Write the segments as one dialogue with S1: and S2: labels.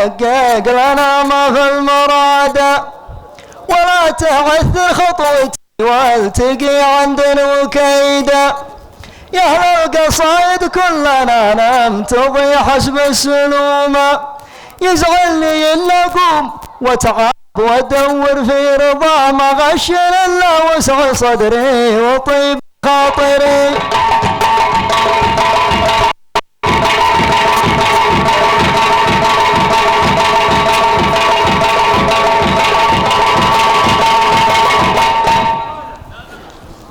S1: تحقق لنا ما في المراد، ولا تعثر خطوتي والتقي عند الوكيد. يا أهل القصايد كلنا نمتضي حسب السلوم، يزعلني إلا أقوم وتعب وادور في رضا، ما غشن إلا وسع صدري وطيب خاطري.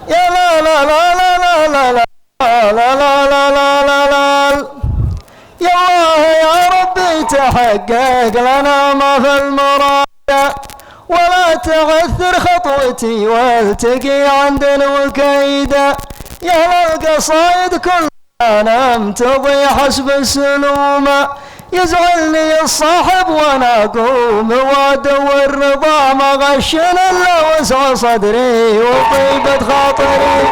S1: يا لا لا لا لا لا لا لا لا لا لا لا لا، يا الله يا ربي تحقق لنا ما في المراد، ولا تعثر خطوتي والتقي عند الوكيد. يا أهل القصايد كلنا نمتضي حسب السلوم، يزعلني الصاحب وانا اقوم وادور رضا، ما غشن الا وسع صدري وطيبة خاطري.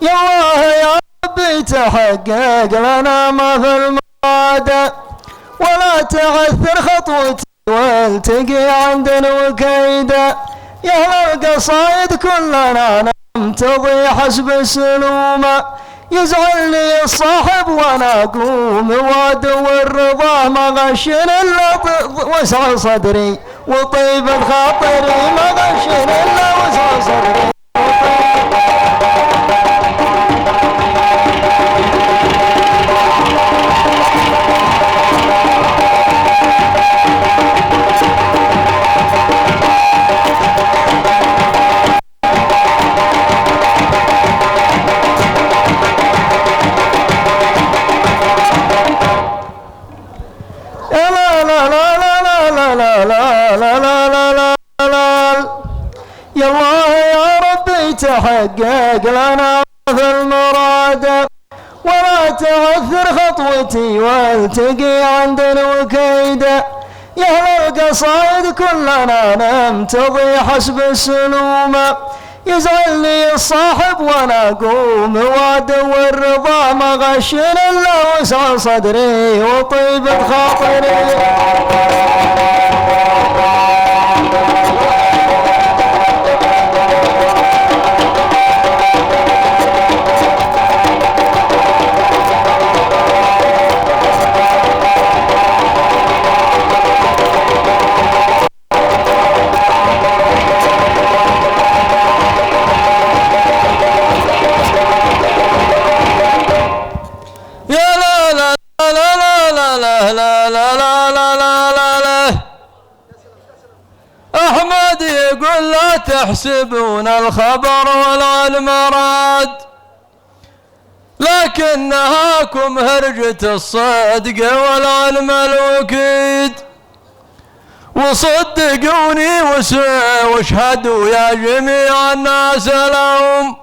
S1: يا الله يا ربي تحقق لنا ما في المراد، ولا تعثر خطوتي والتقي عند الوكيد. يا أهل القصايد كلنا نمتضي حسب السلوم، يزعلني الصاحب وانا اقوم وادور رضاه، ما غشن الا وسع صدري وطيب خاطري، ما غشن الا وسع صدري. يا الله يا ربي تحقق لنا في المراد، ولا تعثر خطوتي والتقي عند الوكيد. يا أهل القصايد كلنا نمتضي حسب السلوم، يزعلني الصاحب وانا اقوم وادور رضا، ما غشن الا وسع صدري وطيبة خاطري.
S2: أحمد يقول لا تحسبون الخبر والعلم راد، لكنهاكم هرجة الصدق والعلم الوكيد. وصدقوني واشهدوا يا جميع الناس لهم،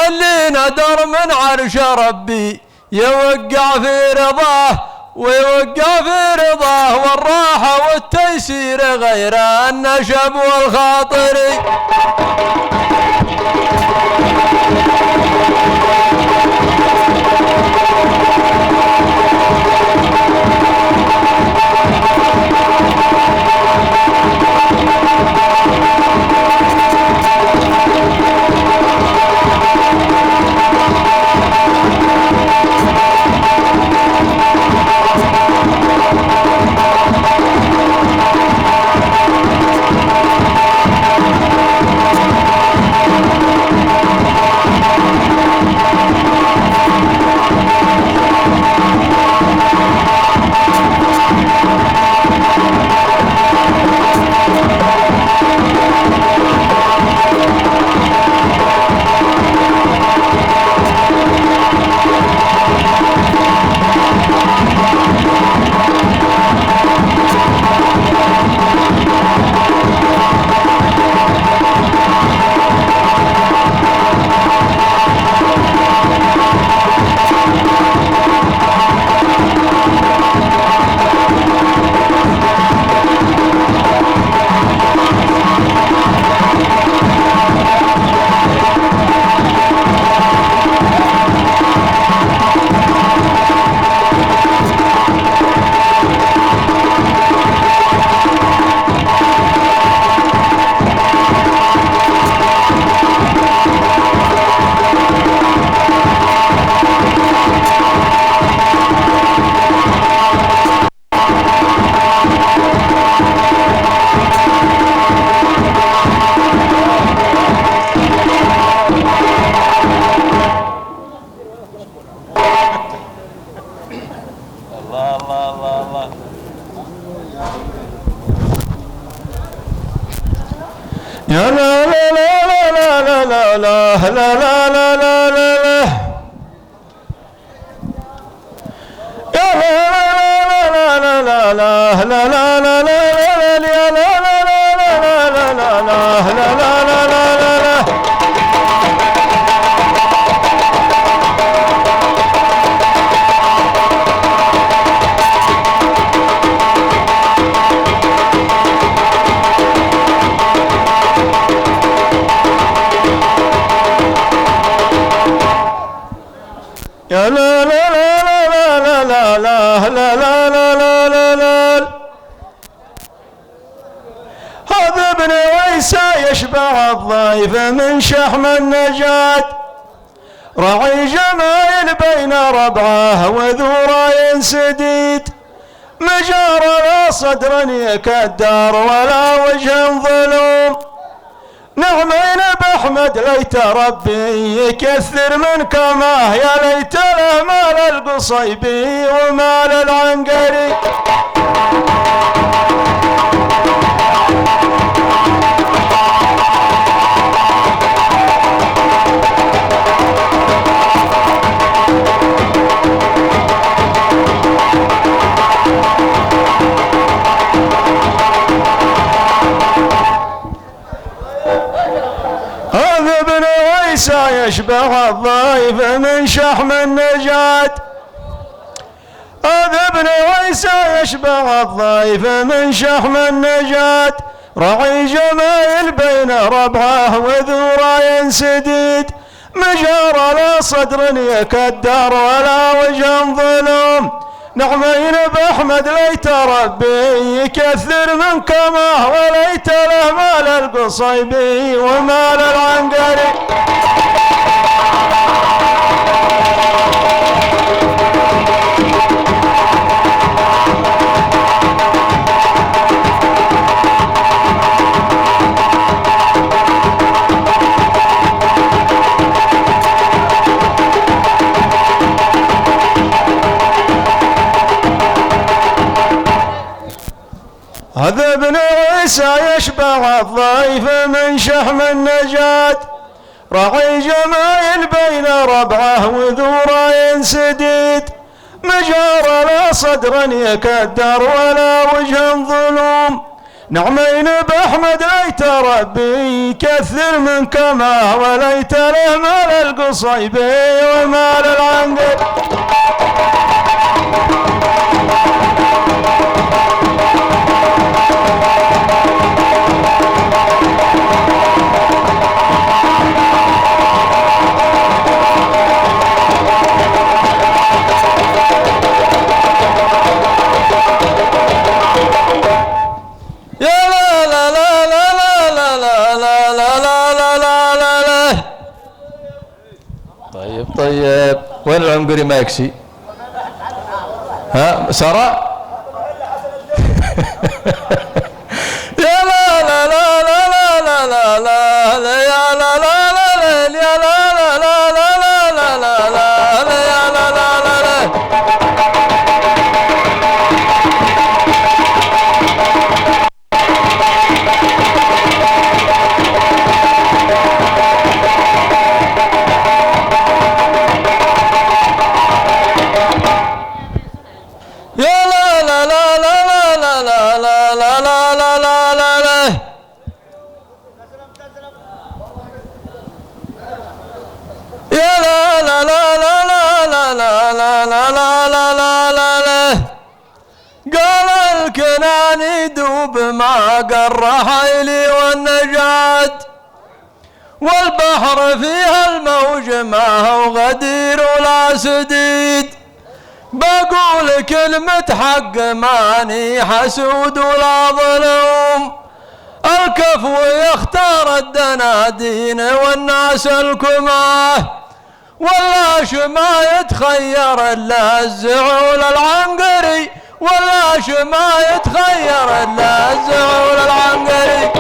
S2: اللي ندر من عرش ربي يوقع في رضاه، ويوقع في رضاه والراحة والتيسير غير النشب والخاطر.
S1: لا لا لا لا لا لا يا لا لا لا لا لا لا لا لا لا لا لا لا لا لا لا لا لا يا لا لا لا لا لا لا لا لا لا لا لا هذا ابن عيسى يشبع الضيف من شحم النجاة راعي جمايل بين ربعه وذو راي سديد مجار لا صدر يكدر ولا وجه ظلوم نعمين بأحمد ليت ربي يكثر من كماه يا ليت له مال القصيبي ومال العنقري هذا ابن عيسى يشبه الضيف من شحم النجاة هذا ابن عيسى يشبه الضيف من شحم النجاة راعي جمايل بين ربعه وذو راي سديد مجار لا صدر يكدر ولا وجه ظلوم نعمين بأحمد ليت ربي يكثر من كماه وليت له مال القصيبي ومال العنقري هذا ابن عيسى يشبه الضيف من شحم النجاة راعي جمايل بين ربعه وذو راي سديد مجار لا صدر يكدر ولا وجه ظلوم نعمين بأحمد ليت ربي يكثر من كماه وليت له مال القصيبي ومال العنقري
S2: طيب وين العنقري ما يكسي؟ ها سارة؟ يا لا لا لا لا لا لا لا لا يا لا لا لا لا يا لا لا لا لا لا لا لا لا يا لا لا لا لا يدوب ما قر حيلي والنجاة والبحر فيها الموج ما هو غدير ولا سديد بقول كلمة حق ماني حسود ولا ظلوم الكفو يختار الدنادين والناس الكماه والله ما يتخير الا الزعول العنقري والله ما يتخير الا الزعول العنقري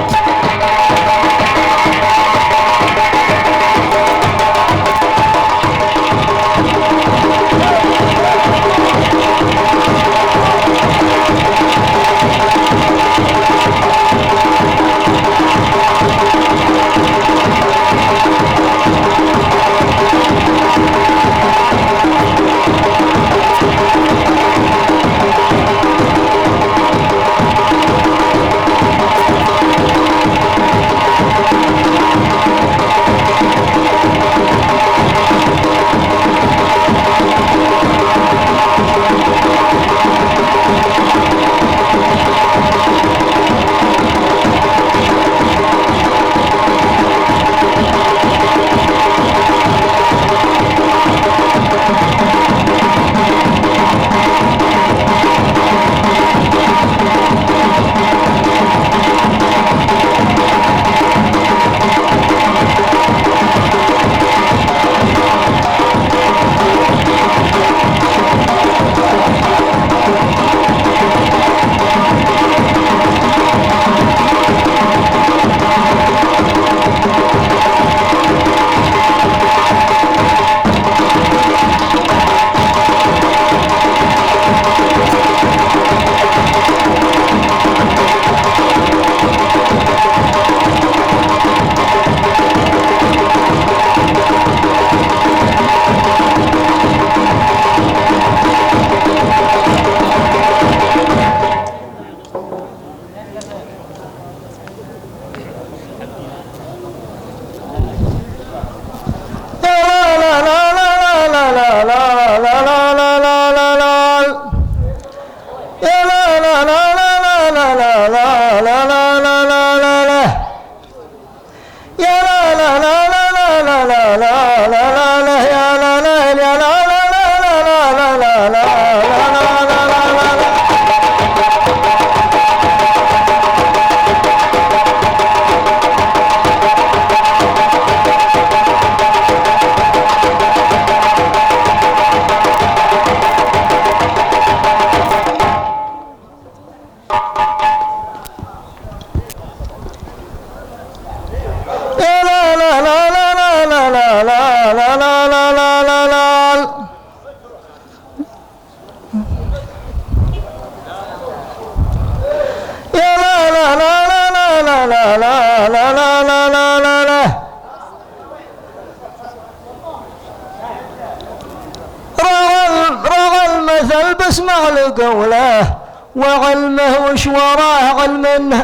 S1: قلب اسمع لقوله وعلمه وش وراه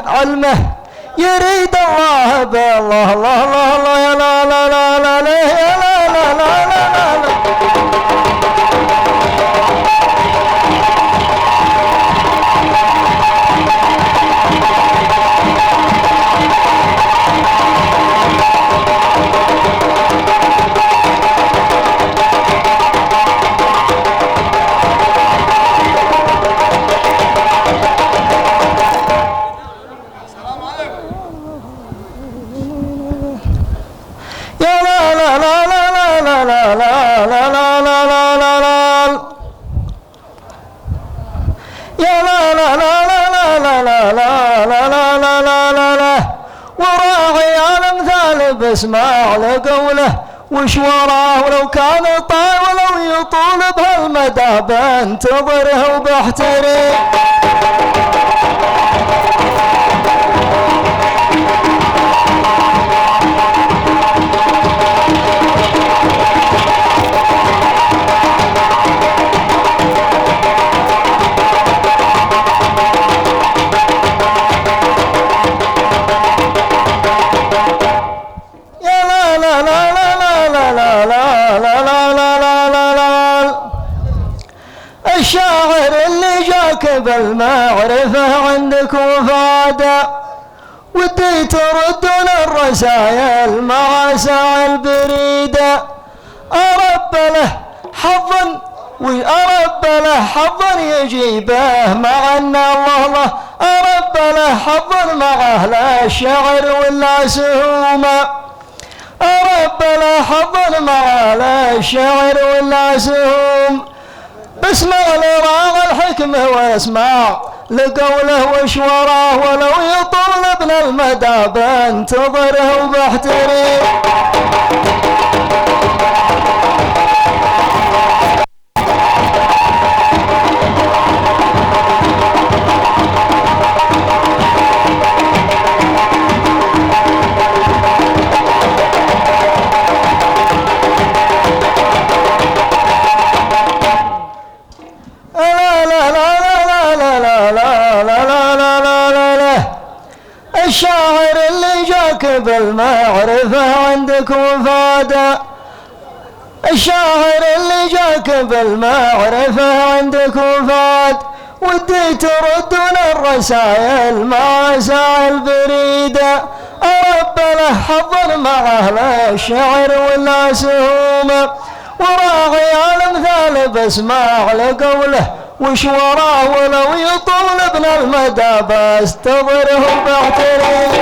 S1: علمه يريد الله بالله الله الله الله يا لا لا لا لا لا يا لا لا لا لا لا اسمع لقوله وش وراه ولو كان طال ولو يطول بهالمدى بنتظره وبحتري الشاعر اللي جاك بالمعرفة عندك وفادة ودي تردون الرسايل مع ساعة البريدة أرب له حظا يجيبه مع أن الله أرب له حظا مع أهل الشعر ولا سهومة أرب له حظا مع أهل الشعر ولا سهوم اسمع لراغ الحكمة واسمع لقوله وش وراه ولو يطول ابن المدى بنتظره وبحتري الشاعر اللي جاك بالمعرفة عندك وفادة الشاعر اللي جاك بالمعرفة عندك وفاد ودي تردون الرسايل مع ساعة البريدة أرب له حظا مع أهل الشعر ولا سهومة وراغي الأمثال بسمع لقوله وش وراه ولو يطول ابن المدى بستظره بعتري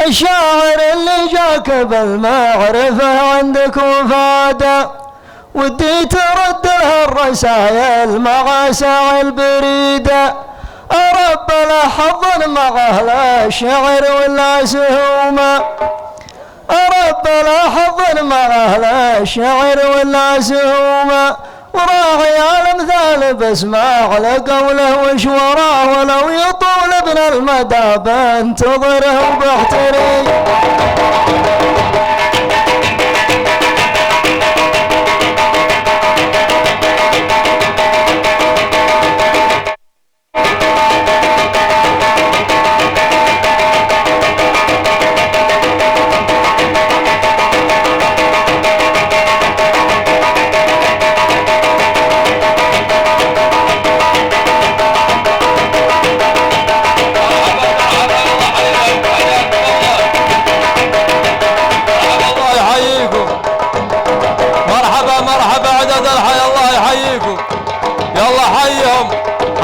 S1: الشاعر اللي جاك بالمعرفة عندك وفادة ودي ترد له الرسايل مع ساعة البريدة أرب له حظا مع أهل الشعر ولا سهومة أرب له حظا مع أهل الشعر ولا سهومة وراغي الأمثال بسمع لقوله وش وراه ولو يطول ابن المدى بنتظره وبحتري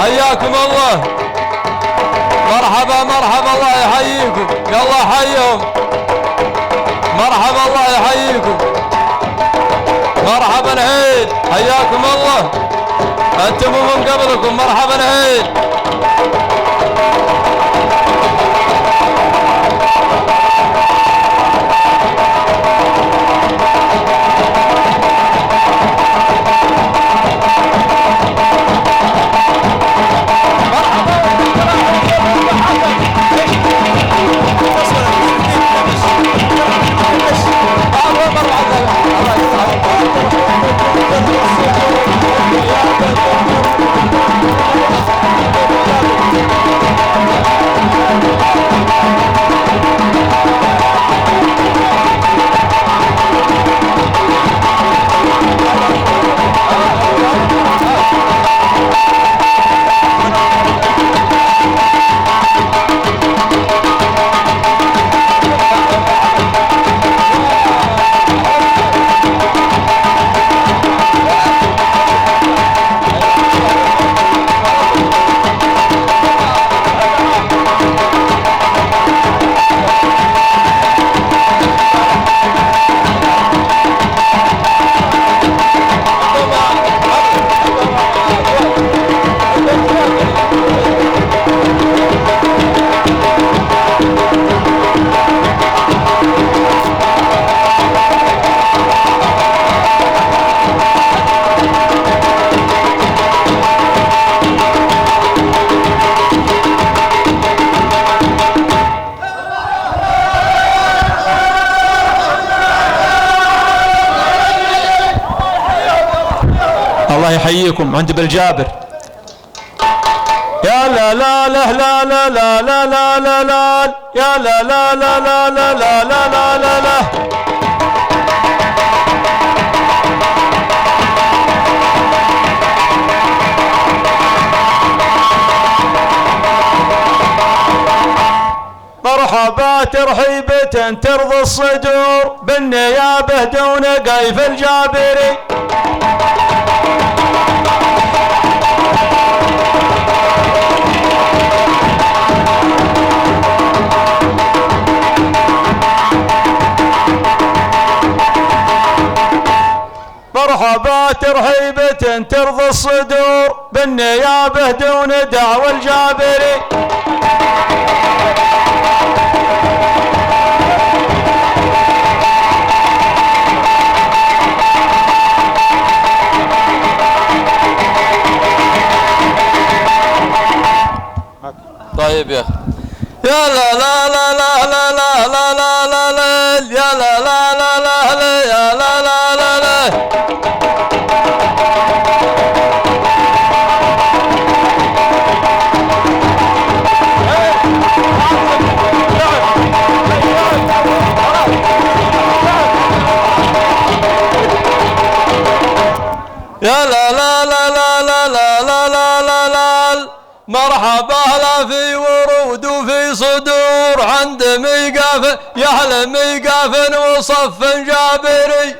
S2: حياكم الله مرحبا مرحبا الله يحييكم يلا حيهم مرحبا الله يحييكم مرحبا عيد حياكم الله انتم من قبلكم مرحبا هين. الله يحييكم عند بالجابر. يا لا لا لا لا لا لا لا لا لا لا يا لا لا لا لا لا لا لا لا لا. مرحبا ترحيبة ترضي الصدور بالنيابة دون قيف الجابري. مرحبا ترحيبة ترضي الصدور بالنيابة دون دعوى الجابري. طيب يا اخي. يا لا لا لا لا لا لا لا لا لا لا يا لا لا لا لا لا يا لا لا لا لا. يا لا لا لا لا لا لا لا لا لا لا. مرحبا لا في ورود وفي صدور عند ميقاف يحلى ميقاف وصف جابري.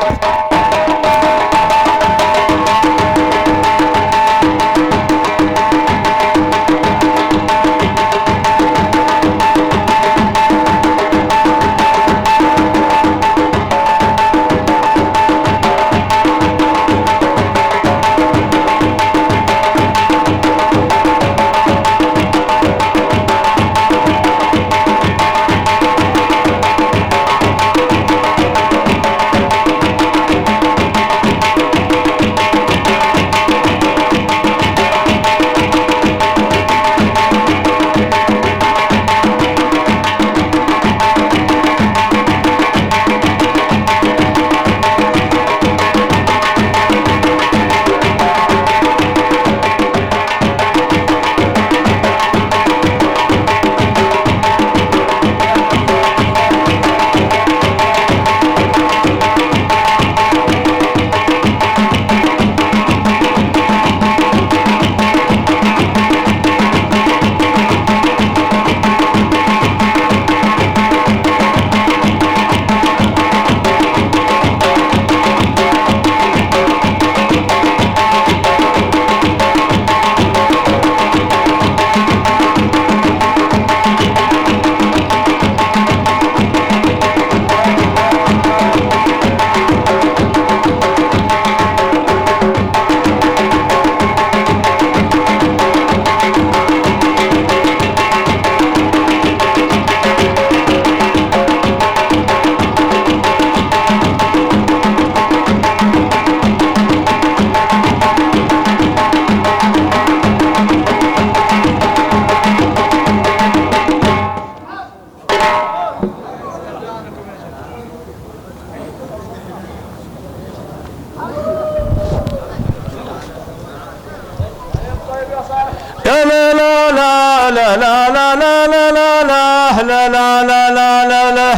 S1: لا لا لا لا لا لا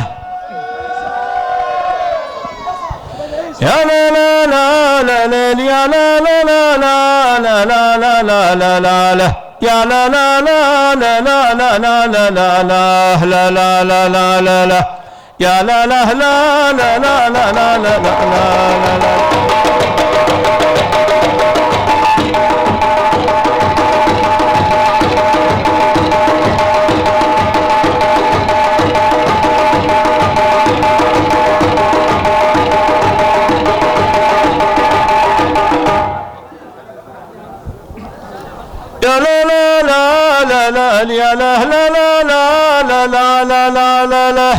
S1: يا لا لا لا لا لا يا لا لا لا لا لا لا لا لا لا لا يا لا لا لا لا لا لا لا لا لا لا لا لا لا لا لا يا لا لا لا لا لا لا لا لا لا لا يا لا لا لا لا لا يا لا لا لا لا لا لا لا لا لا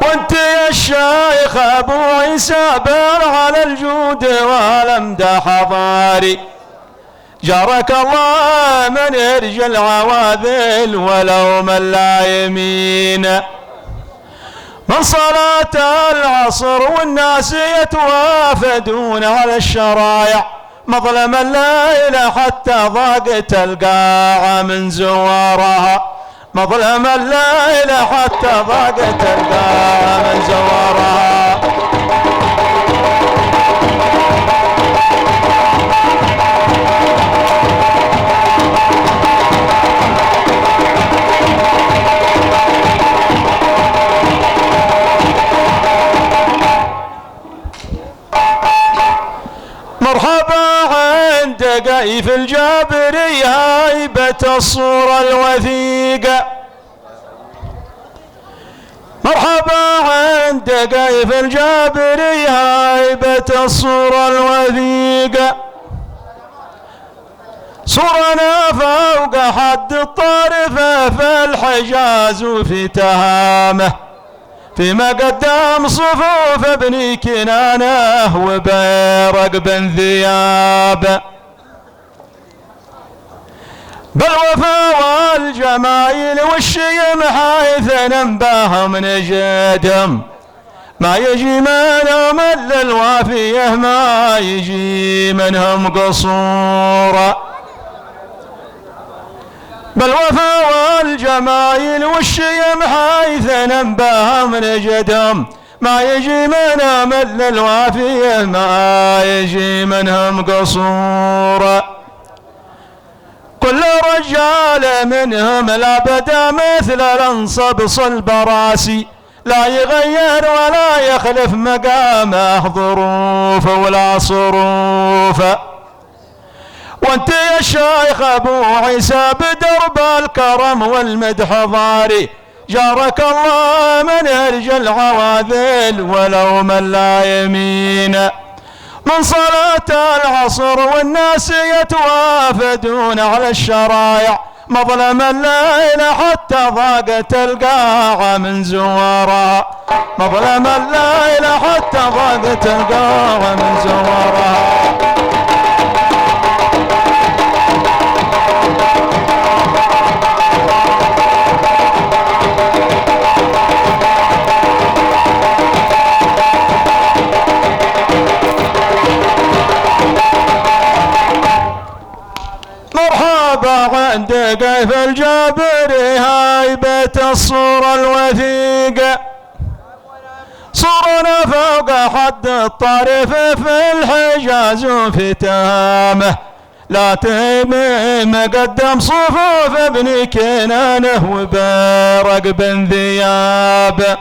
S1: وانت يا الشيخ ابو عيسى بار على الجود والامدح ضاري جارك الله من يرجى العواذل ولو من لا يمين من صلاة العصر والناس يتوافدون على الشرايع مظلم الليل حتى ضاقت القاعة من زوارها مظلم الليل حتى ضاقت القاعة من زوارها مرحبا عند قيف الجابري هايبة الصورة الوثيقة مرحبا عند قيف الجابري هايبة الصورة الوثيقة صورنا فوق حد الطارفة في الحجاز وفي تهامه فيما قدام صفوف ابن كنانه وبيرق بن ذياب بالوفا والجمايل والشيم حيث ننباهم نجدهم ما يجي منهم الا الوافيه ما يجي منهم قصورا بالوفا والجمايل والشيم حيث ننباهم نجدهم ما يجي منهم الا الوافيه ما يجي منهم قصورا كل رجال منهم لا بدا مثل الانصب صلب راسي لا يغير ولا يخلف مقامه ظروف ولا صروف وانت يا شيخ ابو عيسى بدرب الكرم والمدح ضاري جارك الله من يرجى العواذل ولو من لا يمين من صلاة العصر والناس يتوافدون على الشرايع مظلم الليل حتى ضاقت القاعة من زوارها مظلم الليل حتى ضاقت القاعة من زوارها مرحبا عند قيف الجابري هايبة الصورة الوثيقة صورنا فوق حد الطرف في الحجاز وفي تهامه لا تهمم قدم صفوف ابن كنانه وبيرق بن ذياب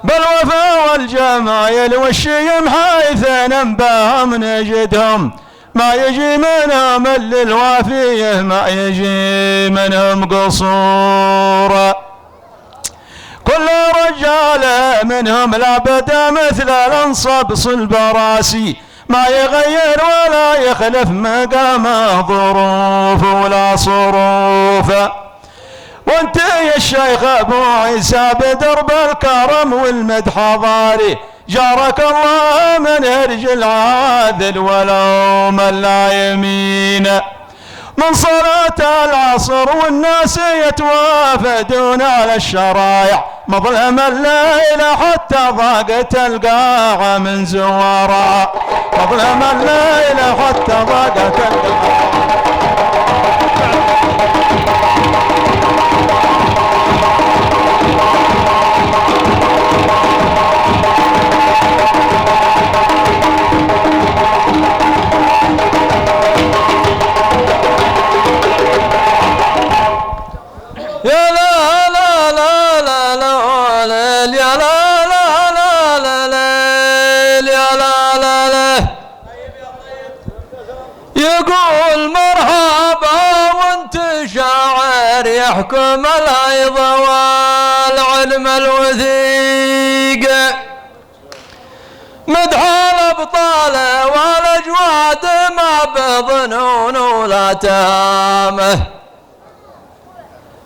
S1: بالوفا والجمايل والشيم حيث ننباهم نجدهم ما يجي منهم الا الوافيه ما يجي منهم قصورا كل رجال منهم لا بدا مثل الانصب صلب راسي ما يغير ولا يخلف مقامه ظروف ولا صروف وانت يا الشيخ ابو عيسى بدرب الكرم والمدح ضاري جارك الله من يرجى العاذل ولو من لا يمين من صلاة العصر والناس يتوافدون على الشرايع مظلم الليل حتى ضاقت القاعة من زوارها مظلم الليل حتى ضاقت القاعة
S2: يحكم الأيض والعلم الوثيق مدح الأبطال والأجواد ما بظنون ولا تامه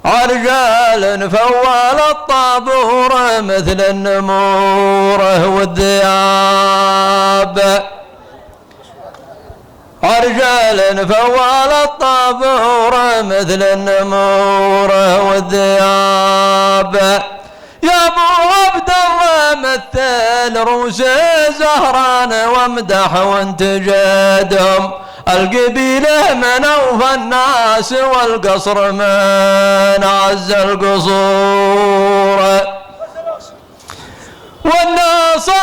S2: رجال فوال الطابور مثل النمور والذياب رجال فوال الطابور مثل النمور والذياب يا ابو عبد الله مثل روس زهران وامدح وانت جدهم القبيله من اوفى الناس والقصر من عز القصور والنصيت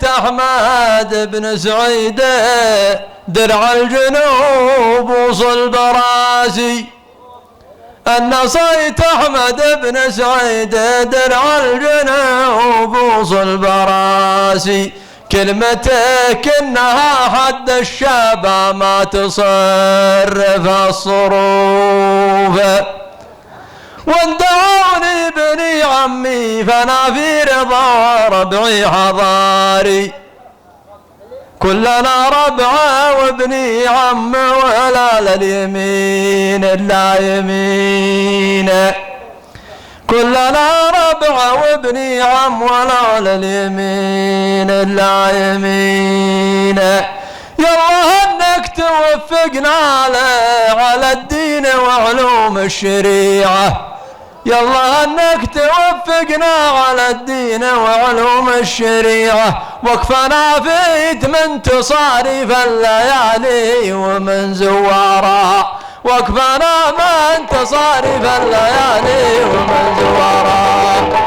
S2: احمد بن سعيد درع الجنوب وصل براسي النصيت احمد بن سعيد درع الجنوب وصل براسي كلمتك انها حد الشابه ما تصرف الصروف واندعوني بني عمي فانا في رضا ربعي حضاري كلنا ربعه وابني عم ولا لليمين الا يمين كلنا ربعه وابني عم ولا لليمين الا يمين يالله انك توفقنا على الدين وعلوم الشريعه يالله انك توفقنا على الدين وعلوم الشريعه وكفنا فيت من تصاريف الليالي ومن زوارها وكفنا من تصاريف الليالي ومن زوارها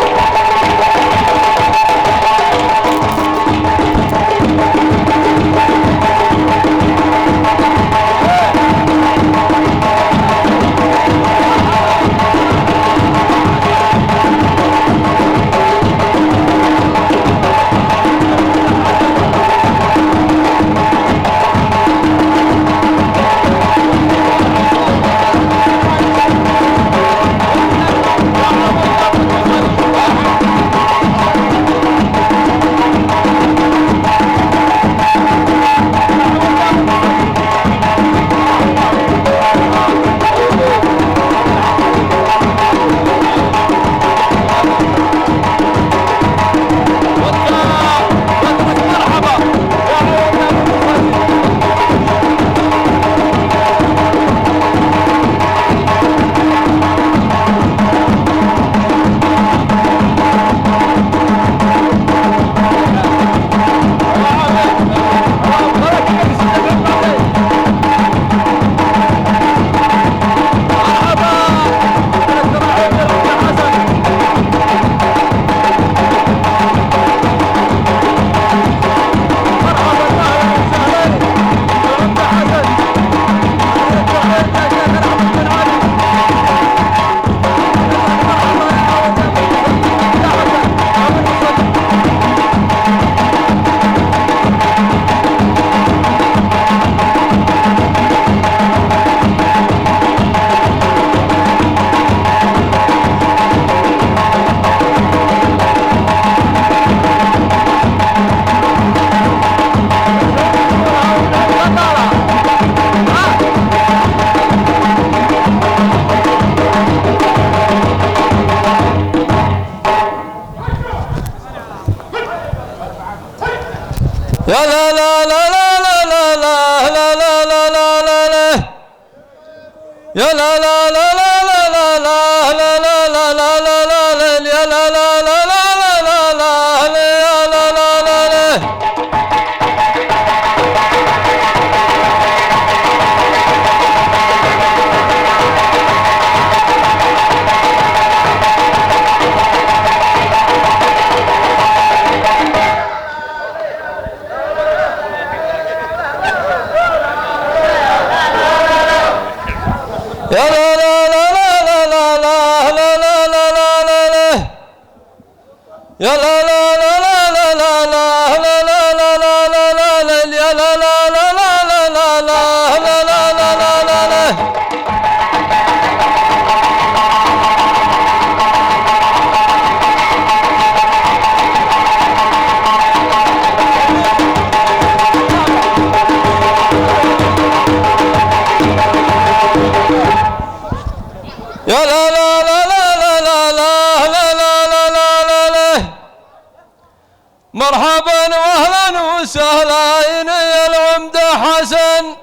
S2: مرحبا واهلا وسهلا يا العمدة حسن،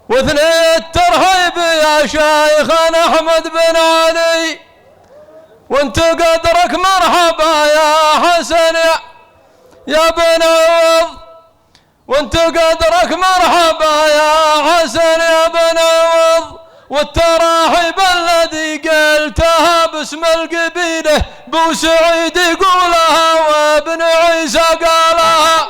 S2: واثني الترحيب يا شيخنا احمد بن علي، وانت قدرك مرحبا يا حسن يا بن عوض، وانت قدرك مرحبا يا حسن يا بن عوض، والتراحيب الذي قلتها باسم القبيله بو سعيد يقولها وابن عيسى قالها.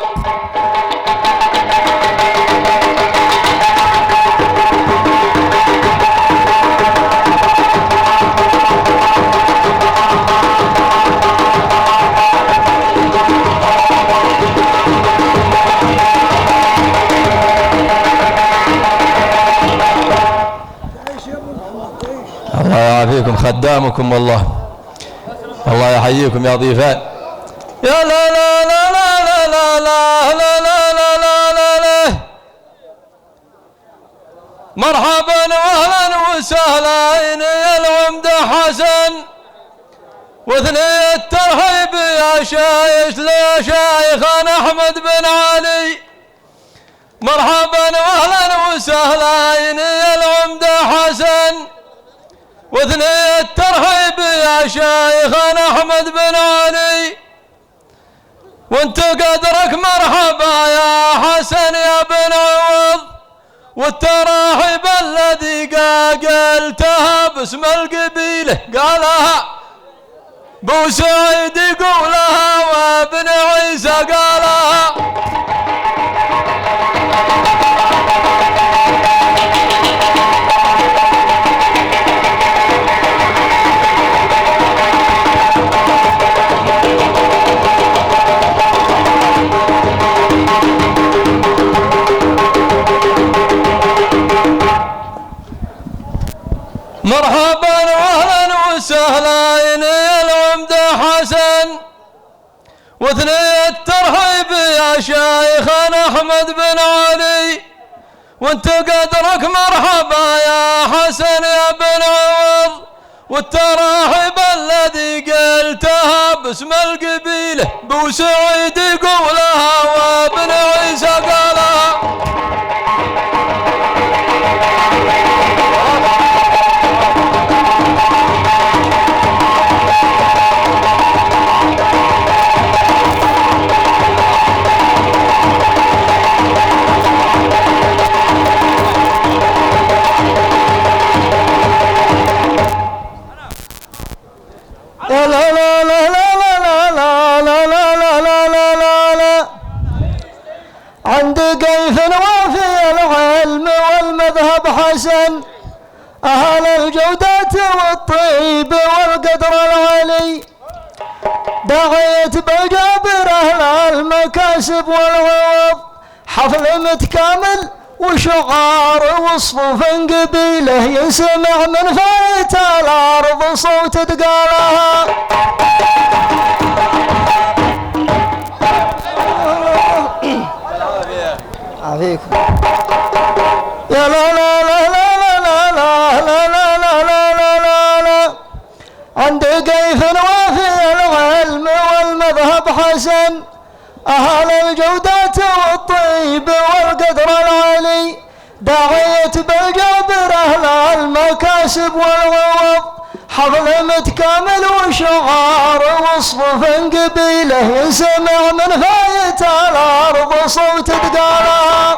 S2: الله يعافيكم خدامكم والله، الله يحييكم يا ضيفان. يا لا لا لا لا لا لا لا لا لا لا لا لا، مرحبا واهلا وسهلا يا العمدة حسن، واثني الترحيب يا شيخنا احمد بن علي، مرحبا واهلا وسهلا يا العمدة حسن، واثني الترحيب يا شيخنا احمد بن علي، وانت قدرك مرحبا يا حسن يا بن عوض، والتراحيب الذي قلتها باسم القبيله قالها بو سعيد يقولها وابن عيسى قالها. مرحبا واهلا وسهلا يا العمدة حسن، واثني الترحيب يا شيخنا احمد بن علي، وانت قدرك مرحبا يا حسن يا بن عوض، والتراحيب الذي قلتها باسم القبيله بو سعيد يقولها وابن عيسى قالها.
S1: لا لا لا لا لا لا لا لا لا لا لا لا لا، عند كيف وفي العلم والمذهب حسن، أهل الجودة والطيب والقدر العلي، داعية بالجابر أهل المكاسب والعوض، حفل متكامل وشعار وصفوف قبيله يسمع من فايت الأرض صوت تقالها. عافيكم. يا لا لا لا لا لا لا لا لا لا لا لا لا لا، عند كيف وفي العلم والمذهب حسن، أهل الجودة والطيب والقدر العلي، داعية بالجابر أهل المكاسب والعوض، حفل متكامل وشعار وصفوف قبيله يسمع من فايت الأرض صوت تقالها.